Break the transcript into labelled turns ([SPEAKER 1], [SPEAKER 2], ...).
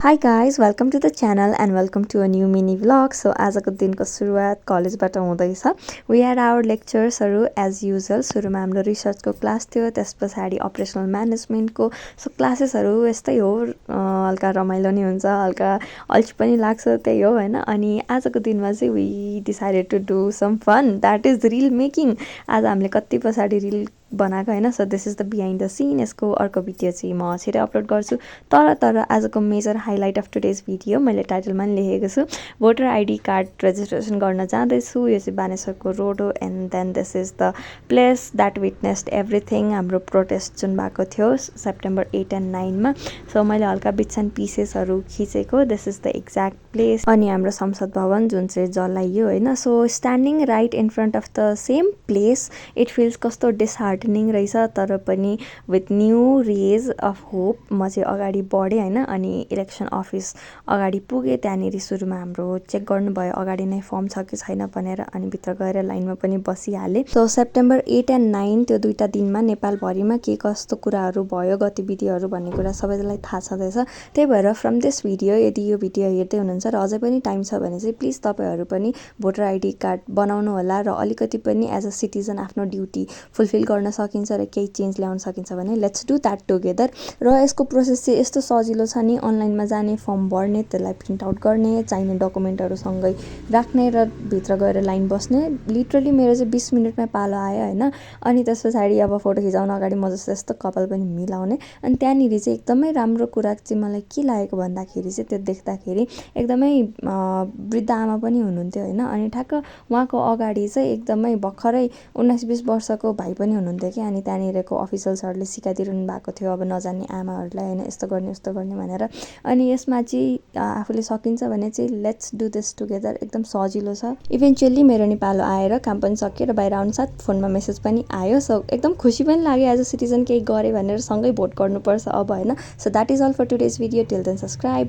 [SPEAKER 1] Hi guys, welcome to the channel and welcome to a new mini vlog. So आजको दिनको सुरुवात कलेजबाट हुँदैछ. We had our lecturesहरु as usual. सुरुमा हाम्रो रिसर्चको क्लास थियो, त्यसपछि अपरेसनल म्यानेजमेन्टको. सो क्लासेसहरु यस्तै हो, हल्का रमाइलो नि हुन्छ, हल्का अल्छी पनि लाग्छ, त्यही हो हैन. अनि आजको दिनमा चाहिँ we decided to do some fun, that is reel making. आज हामीले कति पछाडी रिल बनाएको हैन. So this is the behind the scene. यसको अर्को भिडियो चाहिँ म छिटै अपलोड गर्छु. तर आजको major highlight of today's video मैले टाइटलमा पनि लेखेको छु. भोटर आइडी कार्ड रेजिस्ट्रेसन गर्न जाँदैछु. यो चाहिँ बानेश्वरको रोड हो and then this is the place that witnessed everything. हाम्रो प्रोटेस्ट जुन भएको थियो सेप्टेम्बर 8 एन्ड 9 मा. सो मैले हल्का बिट्स एन्ड पिसेसहरू खिचेको. This is the exact place. अनि हाम्रो संसद भवन जुन चाहिँ जलाइयो हैन. So standing right in front of the same place it feels कस्तो डिसहार्टनिङ रहेछ, तर पनि with new rays of hope म चाहिँ अगाडि बढेँ हैन. अनि इलेक्सन अफिस अगाडि पुगेँ. त्यहाँनिर सुरुमा हाम्रो चेक गर्नुभयो अगाडि नै फर्म छ कि छैन भनेर. अनि भित्र गएर लाइनमा पनि बसिहालेँ. सो सेप्टेम्बर 8 एन्ड 9 त्यो दुईटा दिनमा नेपालभरिमा के कस्तो कुराहरू भयो, गतिविधिहरू भन्ने कुरा सबैजनालाई थाहा छँदैछ. त्यही भएर फ्रम दिस भिडियो यदि यो भिडियो हेर्दै हुनुहुन्छ र अझै पनि टाइम छ भने चाहिँ प्लिज तपाईँहरू पनि भोटर आइडी कार्ड बनाउनु होला र अलिकति पनि एज अ सिटिजन आफ्नो ड्युटी फुलफिल गर्न सकिन्छ र केही चेन्ज ल्याउन सकिन्छ भने लेट्स डु द्याट टुगेदर. र यसको प्रोसेस चाहिँ यस्तो सजिलो छ नि. अनलाइनमा जाने, फर्म भर्ने, त्यसलाई प्रिन्ट आउट गर्ने, चाहिने डकुमेन्टहरू सँगै राख्ने र भित्र गएर लाइन बस्ने. लिटरली मेरो चाहिँ 20 मिनटमा पालो आयो हैन. अनि त्यस पछाडि अब फोटो खिचाउन अगाडि म जस्तो यस्तो कपाल पनि मिलाउने. अनि त्यहाँनिर चाहिँ एकदमै राम्रो कुरा चाहिँ मलाई के लागेको भन्दाखेरि चाहिँ त्यो देख्दाखेरि एकदमै वृद्ध आमा पनि हुनुहुन्थ्यो हैन. अनि ठ्याक्क उहाँको अगाडि चाहिँ एकदमै भर्खरै 19-20 वर्षको भाइ पनि हुनुहुन्थ्यो कि. अनि त्यहाँनिरको अफिसर्सहरूले सिकाइदिनु भएको थियो अब नजान्ने आमाहरूलाई हैन, यस्तो गर्ने उस्तो गर्ने भनेर. अनि यसमा चाहिँ आफूले सकिन्छ भने चाहिँ लेट्स डु दिस टुगेदर. एकदम सजिलो छ. इभेन्चुअली मेरो नि पालो आएर काम पनि सकियो र बाहिर आउनुसाथ फोनमा मेसेज पनि आयो. सो एकदम खुसी पनि लाग्यो एज अ सिटिजन केही गरेँ भनेर. सँगै भोट गर्नुपर्छ अब हैन. So that is all for today's video. Till then subscribe.